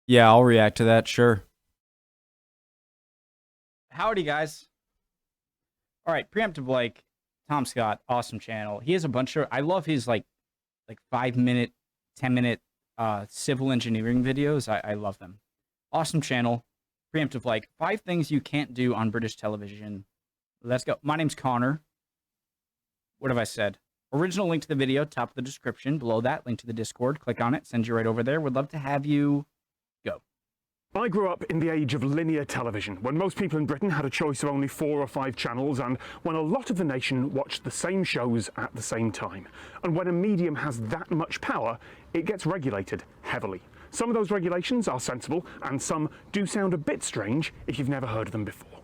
Yeah, I'll react to that, sure. Howdy, guys. All right, preemptive like Tom Scott, awesome channel. He has a bunch of I love his like 5 minute, 10 minute civil engineering videos. I love them. Awesome channel. Preemptive like 5 things you can't do on British television. Let's go. My name's Connor. What have I said? Original link to the video, top of the description. Below that, link to the Discord. Click on it, send you right over there. Would love to have you go. I grew up in the age of linear television, when most people in Britain had a choice of only 4 or 5 channels, and when a lot of the nation watched the same shows at the same time. And when a medium has that much power, it gets regulated heavily. Some of those regulations are sensible, and some do sound a bit strange if you've never heard of them before.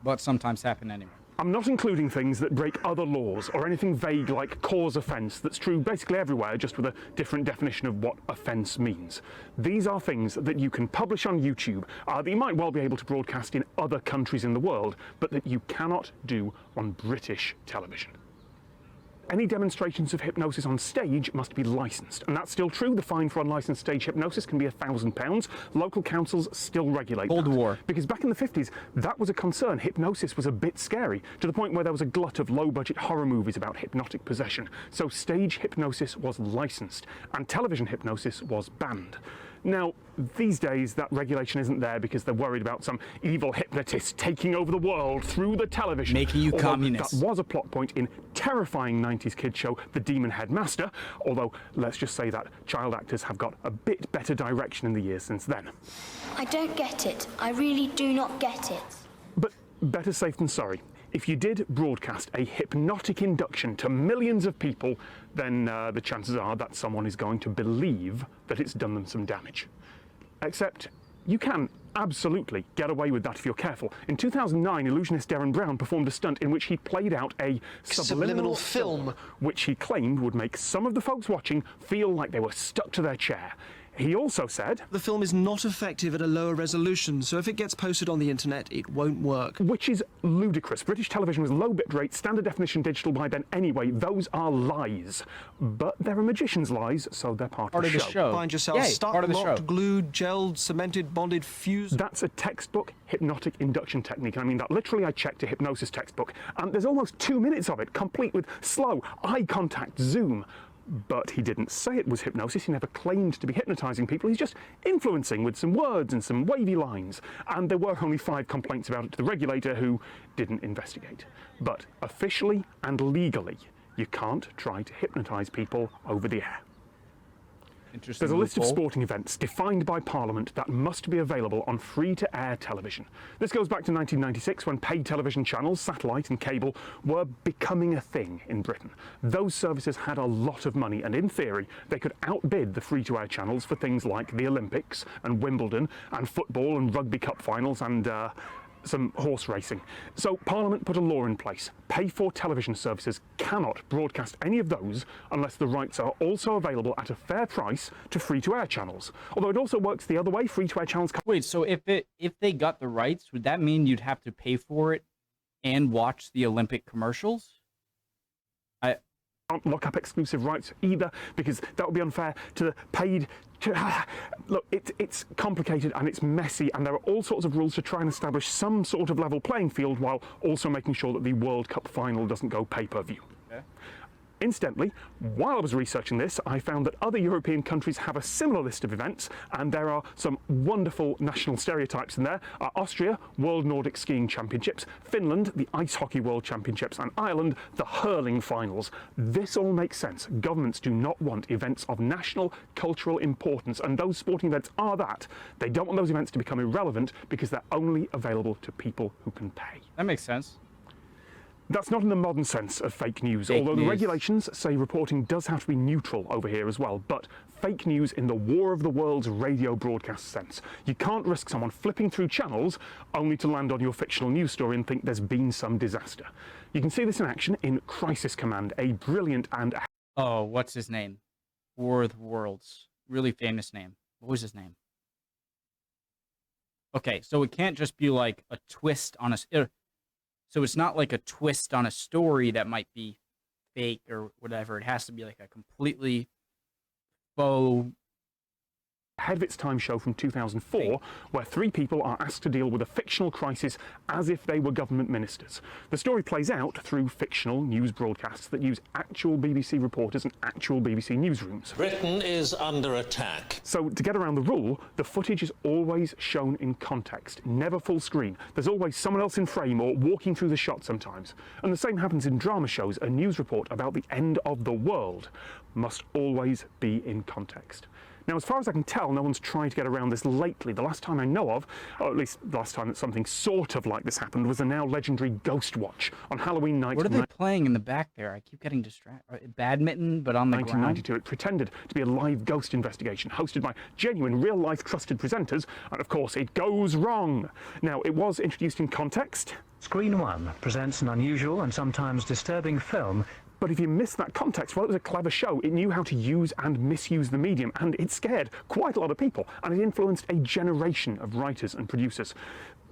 But sometimes happen anyway. I'm not including things that break other laws or anything vague like cause offence that's true basically everywhere, just with a different definition of what offence means. These are things that you can publish on YouTube, that you might well be able to broadcast in other countries in the world, but that you cannot do on British television. Any demonstrations of hypnosis on stage must be licensed, and that's still true. The fine for unlicensed stage hypnosis can be £1,000. Local councils still regulate Cold that. War. Because back in the 50s, that was a concern. Hypnosis was a bit scary, to the point where there was a glut of low-budget horror movies about hypnotic possession. So stage hypnosis was licensed, and television hypnosis was banned. Now, these days, that regulation isn't there because they're worried about some evil hypnotist taking over the world through the television. Making you communist. That was a plot point in terrifying 90s kid show The Demon Headmaster, although let's just say that child actors have got a bit better direction in the years since then. I don't get it. I really do not get it. But better safe than sorry. If you did broadcast a hypnotic induction to millions of people, then the chances are that someone is going to believe that it's done them some damage. Except you can absolutely get away with that if you're careful. In 2009, illusionist Darren Brown performed a stunt in which he played out a subliminal film, which he claimed would make some of the folks watching feel like they were stuck to their chair. He also said, "The film is not effective at a lower resolution, so if it gets posted on the internet, it won't work." Which is ludicrous. British television was low bitrate, standard definition digital by then anyway. Those are lies. But they're a magician's lies, so they're part of the show. Find yourself stuck, part of the locked, show. glued, gelled, cemented, bonded, fused. That's a textbook hypnotic induction technique. I mean that literally. I checked a hypnosis textbook, and there's almost 2 minutes of it, complete with slow eye contact zoom. But he didn't say it was hypnosis. He never claimed to be hypnotising people. He's just influencing with some words and some wavy lines. And there were only 5 complaints about it to the regulator, who didn't investigate. But officially and legally, you can't try to hypnotise people over the air. There's a list of sporting events defined by Parliament that must be available on free-to-air television. This goes back to 1996, when paid television channels, satellite and cable, were becoming a thing in Britain. Those services had a lot of money, and in theory, they could outbid the free-to-air channels for things like the Olympics and Wimbledon and football and rugby cup finals and some horse racing. So Parliament put a law in place. Pay-for television services cannot broadcast any of those unless the rights are also available at a fair price to free-to-air channels. Although it also works the other way. Free-to-air channels Wait, so if they got the rights, would that mean you'd have to pay for it and watch the Olympic commercials? can't lock up exclusive rights either, because that would be unfair to the paid. Look, it's complicated and it's messy, and there are all sorts of rules to try and establish some sort of level playing field while also making sure that the World Cup final doesn't go pay-per-view. Okay. Incidentally, while I was researching this, I found that other European countries have a similar list of events, and there are some wonderful national stereotypes in there. Austria, World Nordic Skiing Championships; Finland, the Ice Hockey World Championships; and Ireland, the hurling finals. This all makes sense. Governments do not want events of national cultural importance, and those sporting events are that. They don't want those events to become irrelevant because they're only available to people who can pay. That makes sense. That's not in the modern sense of fake news, Fake although news. the regulations say reporting does have to be neutral over here as well, but fake news in the War of the Worlds radio broadcast sense. You can't risk someone flipping through channels only to land on your fictional news story and think there's been some disaster. You can see this in action in Crisis Command, a brilliant and... Oh, what's his name? War of the Worlds. Really famous name. What was his name? Okay, so it can't just be like a twist on a... So it's not like a twist on a story that might be fake or whatever. It has to be like a completely faux. Ahead of its time show from 2004, where three people are asked to deal with a fictional crisis as if they were government ministers. The story plays out through fictional news broadcasts that use actual BBC reporters and actual BBC newsrooms. Britain is under attack. So, to get around the rule, the footage is always shown in context, never full screen. There's always someone else in frame or walking through the shot sometimes. And the same happens in drama shows. A news report about the end of the world must always be in context. Now, as far as I can tell, no one's tried to get around this lately. The last time I know of, or at least the last time that something sort of like this happened, was the now legendary Ghost Watch on Halloween night. What are they playing in the back there? I keep getting distracted. Badminton, but on the 1992. ground? It pretended to be a live ghost investigation hosted by genuine, real-life trusted presenters, and of course, it goes wrong. Now, it was introduced in context. Screen One presents an unusual and sometimes disturbing film. But if you missed that context, well, it was a clever show. It knew how to use and misuse the medium, and it scared quite a lot of people, and it influenced a generation of writers and producers.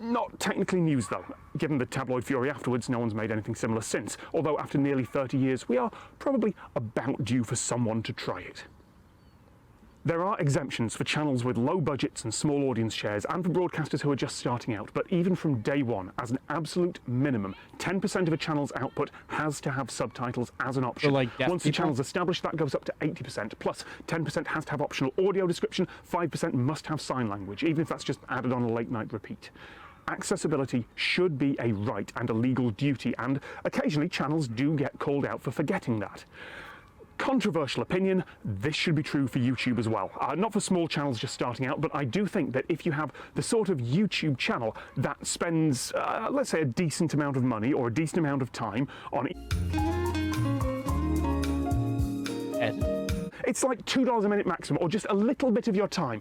Not technically news, though. Given the tabloid fury afterwards, no one's made anything similar since, although after nearly 30 years, we are probably about due for someone to try it. There are exemptions for channels with low budgets and small audience shares, and for broadcasters who are just starting out, but even from day one, as an absolute minimum, 10% of a channel's output has to have subtitles as an option. So, like, deaf Once the people? channel's established, that goes up to 80%, plus 10% has to have optional audio description, 5% must have sign language, even if that's just added on a late-night repeat. Accessibility should be a right and a legal duty, and occasionally channels do get called out for forgetting that. Controversial opinion, this should be true for YouTube as well. Not for small channels just starting out, but I do think that if you have the sort of YouTube channel that spends, let's say, a decent amount of money or a decent amount of time on it, it's like $2 a minute maximum, or just a little bit of your time.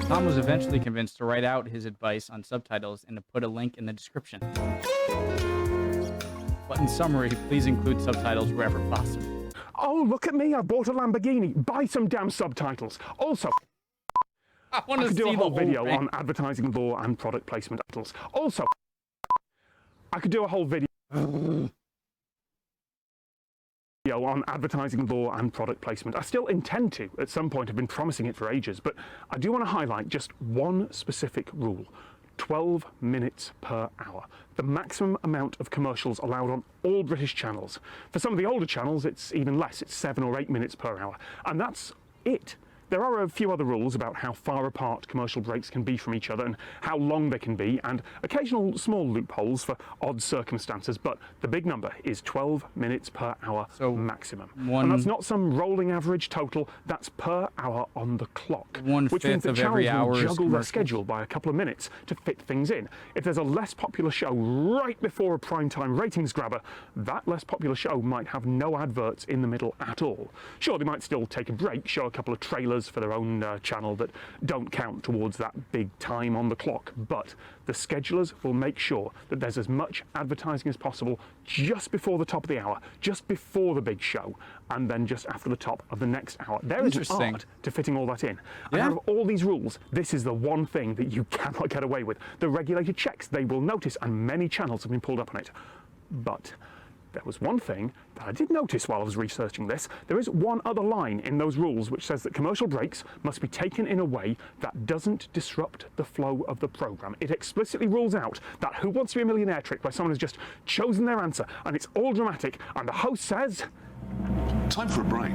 Tom was eventually convinced to write out his advice on subtitles and to put a link in the description. But in summary, please include subtitles wherever possible. Oh, look at me, I bought a Lamborghini. Buy some damn subtitles. Also, I want I to could see do a the whole whole video thing. on advertising law and product placement titles. Also, I could do a whole video on advertising law and product placement. I still intend to at some point. I've been promising it for ages, but I do want to highlight just one specific rule. 12 minutes per hour. The maximum amount of commercials allowed on all British channels. For some of the older channels, it's even less. It's 7 or 8 minutes per hour. And that's it. There are a few other rules about how far apart commercial breaks can be from each other and how long they can be, and occasional small loopholes for odd circumstances, but the big number is 12 minutes per hour maximum. And that's not some rolling average total, that's per hour on the clock. Which means that channels will juggle their schedule by a couple of minutes to fit things in. If there's a less popular show right before a primetime ratings grabber, that less popular show might have no adverts in the middle at all. Sure, they might still take a break, show a couple of trailers for their own channel that don't count towards that big time on the clock, but the schedulers will make sure that there's as much advertising as possible just before the top of the hour, just before the big show, and then just after the top of the next hour. There is an art to fitting all that in. And out of all these rules, this is the one thing that you cannot get away with. The regulator checks, they will notice, and many channels have been pulled up on it. But there was one thing that I did notice while I was researching this. There is one other line in those rules which says that commercial breaks must be taken in a way that doesn't disrupt the flow of the programme. It explicitly rules out that Who Wants to Be a Millionaire trick where someone has just chosen their answer and it's all dramatic and the host says, "Time for a break."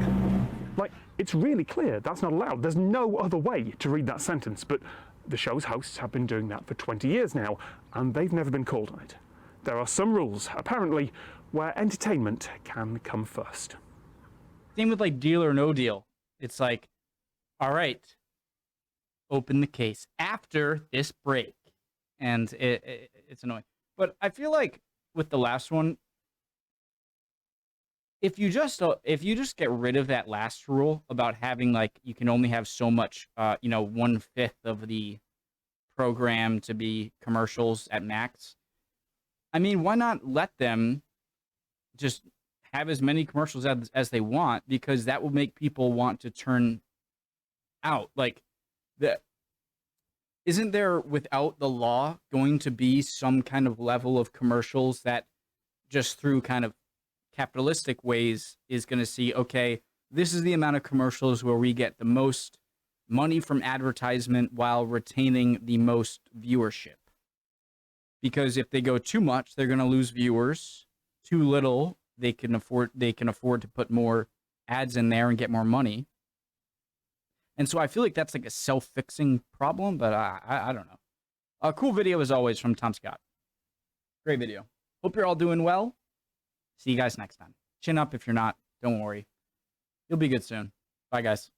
Like, it's really clear that's not allowed. There's no other way to read that sentence, but the show's hosts have been doing that for 20 years now and they've never been called on it. There are some rules, apparently, where entertainment can come first. Same with like Deal or No Deal. It's like, all right, open the case after this break. And it's annoying. But I feel like with the last one, if you just get rid of that last rule about having like, you can only have so much, 1/5 of the program to be commercials at max. I mean, why not let them just have as many commercials as they want, because that will make people want to turn out. Like, isn't there, without the law, going to be some kind of level of commercials that just through kind of capitalistic ways is going to see, okay, this is the amount of commercials where we get the most money from advertisement while retaining the most viewership. Because if they go too much, they're going to lose viewers. Too little, they can afford to put more ads in there and get more money. And so I feel like that's like a self-fixing problem, but I don't know. A cool video as always from Tom Scott. Great video. Hope you're all doing well. See you guys next time. Chin up if you're not. Don't worry. You'll be good soon. Bye, guys.